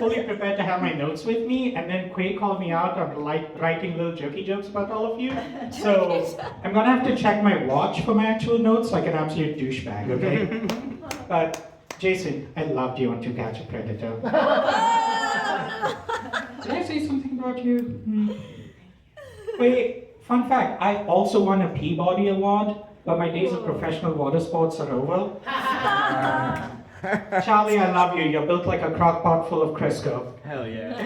fully prepared to have my notes with me, and then Quay called me out on writing little jokey jokes about all of you. So I'm gonna have to check my watch for my actual notes like an absolute douchebag, okay? But Jason, I loved you on To Catch a Predator. Did I say something about you? Wait, fun fact, I also won a Peabody Award, but my days of professional water sports are over. Charlie, I love you. You're built like a crock pot full of Crisco. Hell yeah.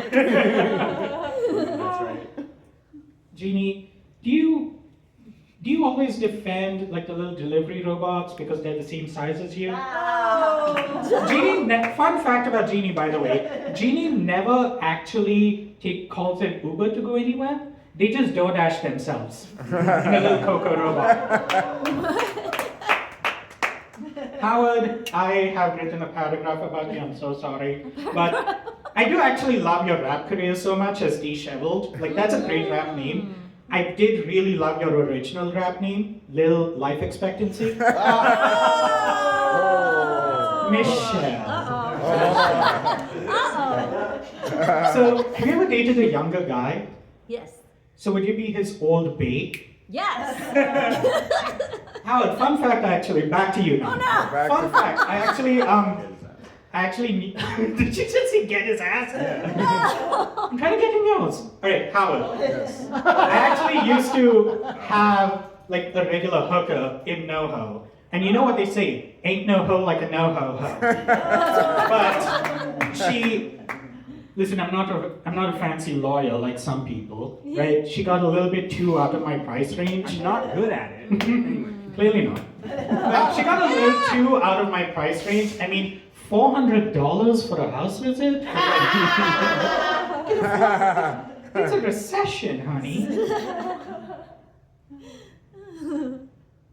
That's right. Jeannie, do you always defend like the little delivery robots because they're the same size as you? Jeannie, fun fact about Jeannie, by the way, Jeannie never actually calls an Uber to go anywhere. They just DoorDash themselves in a little Coco robot. Howard, I have written a paragraph about you, I'm so sorry. But I do actually love your rap career so much as Disheveled. Like, that's a great rap name. I did really love your original rap name, Lil Life Expectancy. Michelle. So, have you ever dated a younger guy? Yes. So would you be his old bae? Yes. Howard, fun fact actually, back to you now. Oh no! Fun fact, I actually did you just say get his ass? Yeah. I'm trying to get in yours. Alright, Howard. Yes. I actually used to have like a regular hooker in NoHo. And you know what they say, ain't no ho like a no-ho ho. But listen, I'm not a fancy lawyer like some people, right? She got a little bit too out of my price range. Not good at it. Clearly not. But she got a little too out of my price range. I mean, $400 for a house visit? It's a recession, honey.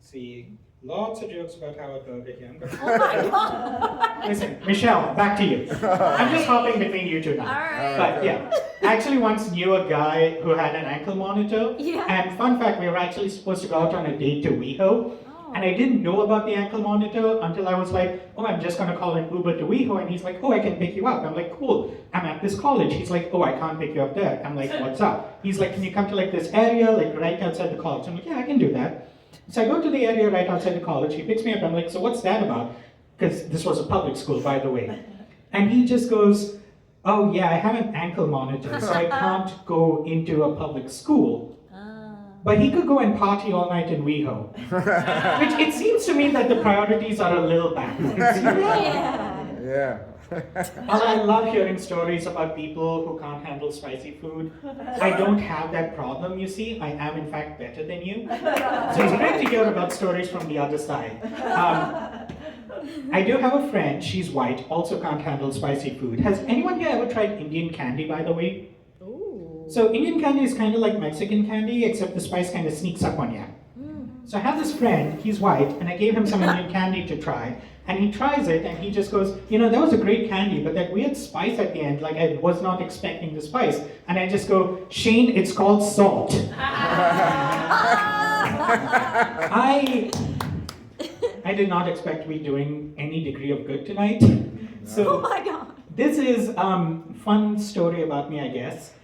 See, lots of jokes about how I go to him. Oh my god! Listen, Michelle, back to you. I'm just hopping between you two now. Alright. But yeah, I actually once knew a guy who had an ankle monitor. Yeah. And fun fact, we were actually supposed to go out on a date to WeHo. And I didn't know about the ankle monitor until I was like, oh, I'm just going to call an Uber to WeHo. And he's like, oh, I can pick you up. I'm like, cool. I'm at this college. He's like, oh, I can't pick you up there. I'm like, what's up? He's like, can you come to like this area, like right outside the college? I'm like, yeah, I can do that. So I go to the area right outside the college. He picks me up. I'm like, so what's that about? Because this was a public school, by the way. And he just goes, oh, yeah, I have an ankle monitor, so I can't go into a public school. But he could go and party all night in WeHo. Which it seems to me that the priorities are a little backwards. Yeah. I love hearing stories about people who can't handle spicy food. I don't have that problem, you see. I am, in fact, better than you. So it's great to hear about stories from the other side. I do have a friend, she's white, also can't handle spicy food. Has anyone here ever tried Indian candy, by the way? So Indian candy is kind of like Mexican candy, except the spice kind of sneaks up on you. So I have this friend, he's white, and I gave him some Indian candy to try. And he tries it, and he just goes, you know, that was a great candy, but that weird spice at the end, like I was not expecting the spice. And I just go, Shane, it's called salt. I did not expect to be doing any degree of good tonight. So Oh my god! this is fun story about me, I guess.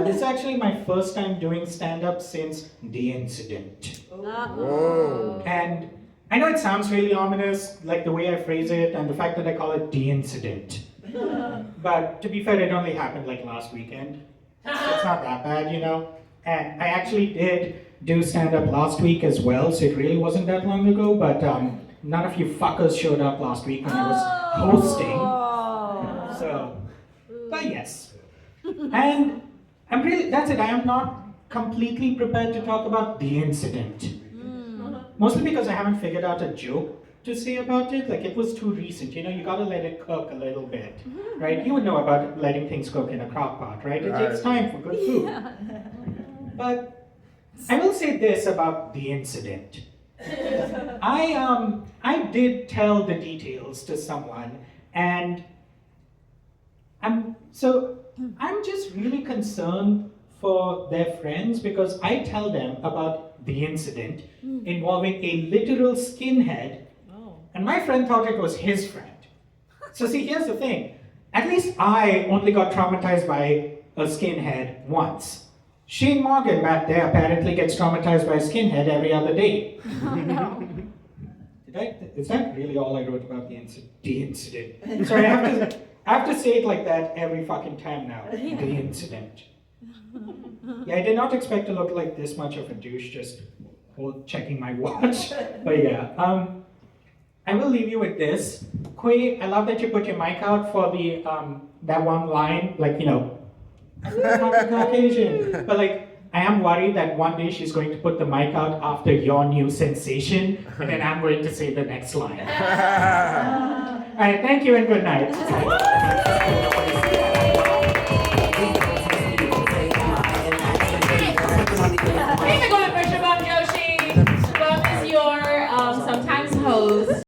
This is actually my first time doing stand-up since the incident. Whoa. And I know it sounds really ominous, like the way I phrase it and the fact that I call it the incident. But to be fair, it only happened like last weekend. So it's not that bad, you know? And I actually did do stand-up last week as well, so it really wasn't that long ago, but none of you fuckers showed up last week when I was hosting. So, but yes. And that's it, I am not completely prepared to talk about the incident. Mostly because I haven't figured out a joke to say about it. Like, it was too recent, you know, you gotta let it cook a little bit, right? You would know about letting things cook in a crock pot, right? It takes time for good food. But I will say this about the incident. I did tell the details to someone, and I'm just really concerned for their friends because I tell them about the incident involving a literal skinhead, and my friend thought it was his friend. So see, here's the thing. At least I only got traumatized by a skinhead once. Shane Morgan back there apparently gets traumatized by a skinhead every other day. Is that really all I wrote about the incident? Sorry, I have to say it like that every fucking time now. The incident. Yeah, I did not expect to look like this much of a douche just checking my watch. But yeah, I will leave you with this. Kui, I love that you put your mic out for the that one line, like, you know, African Caucasian. But like, I am worried that one day she's going to put the mic out after your new sensation, and then I'm going to say the next line. All right, thank you and good night.